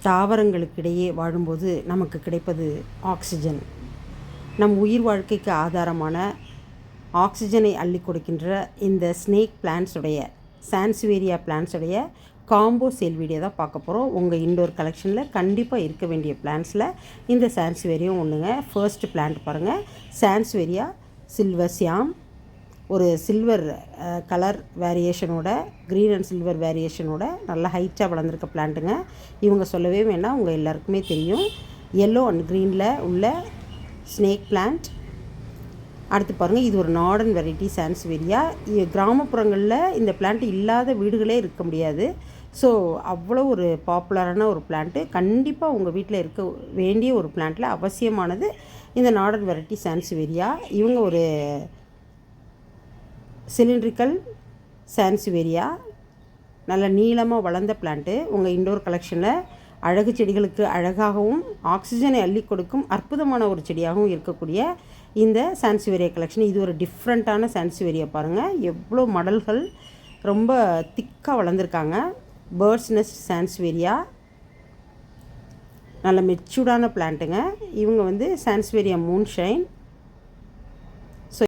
தாவரங்களுக்கிடையே வாழும்போது நமக்கு கிடைப்பது ஆக்சிஜன். நம் உயிர் வாழ்க்கைக்கு ஆதாரமான ஆக்சிஜனை அள்ளி கொடுக்கின்ற இந்த ஸ்னேக் பிளான்ட்ஸுடைய சான்ஸ்வேரியா பிளான்ட்ஸுடைய காம்போ சேல் வீடியோ தான் பார்க்க போகிறோம். உங்கள் இன்டோர் கலெக்ஷனில் கண்டிப்பாக இருக்க வேண்டிய பிளான்ட்ஸில் இந்த சான்ஸ்வேரியும் ஒன்றுங்க. ஃபர்ஸ்ட் பிளான்ட் பாருங்கள், சான்ஸ்வேரியா சில்வர் சியாம். ஒரு சில்வர் கலர் வேரியேஷனோட, க்ரீன் அண்ட் சில்வர் வேரியேஷனோட நல்ல ஹைட்டாக வளர்ந்துருக்க பிளான்ட்டுங்க. இவங்க சொல்லவே வேண்டாம், உங்கள் எல்லாருக்குமே தெரியும். எல்லோ அண்ட் க்ரீனில் உள்ள ஸ்னேக் பிளான்ட். அடுத்து பாருங்கள், இது ஒரு நார்டன் வெரைட்டி சான்ஸ்வேரியா. கிராமப்புறங்களில் இந்த பிளான்ட் இல்லாத வீடுகளே இருக்க முடியாது. ஸோ அவ்வளோ ஒரு பாப்புலரான ஒரு பிளான்ட்டு. கண்டிப்பாக உங்கள் வீட்டில் இருக்க வேண்டிய ஒரு பிளான்ட்டில் அவசியமானது இந்த நார்டன் வெரைட்டி சான்ஸ்வேரியா. இவங்க ஒரு சிலிண்ட்ரிக்கல் சான்ஸ்வேரியா, நல்ல நீளமாக வளர்ந்த பிளான்ட்டு. உங்கள் இன்டோர் கலெக்ஷனில் அழகு செடிகளுக்கு அழகாகவும் ஆக்சிஜனை அள்ளி கொடுக்கும் அற்புதமான ஒரு செடியாகவும் இருக்கக்கூடிய இந்த சான்ஸ்வேரியா கலெக்ஷன். இது ஒரு டிஃப்ரெண்ட்டான சான்ஸ்வேரியா பாருங்கள், எவ்வளோ மடல்கள் ரொம்ப திக்காக வளர்ந்துருக்காங்க. பேர்ட்ஸ் நெஸ்ட் சான்ஸ்வேரியா, நல்ல மெச்சூர்டான பிளான்ட்டுங்க. இவங்க சான்ஸ்வேரியா மூன்ஷைன்.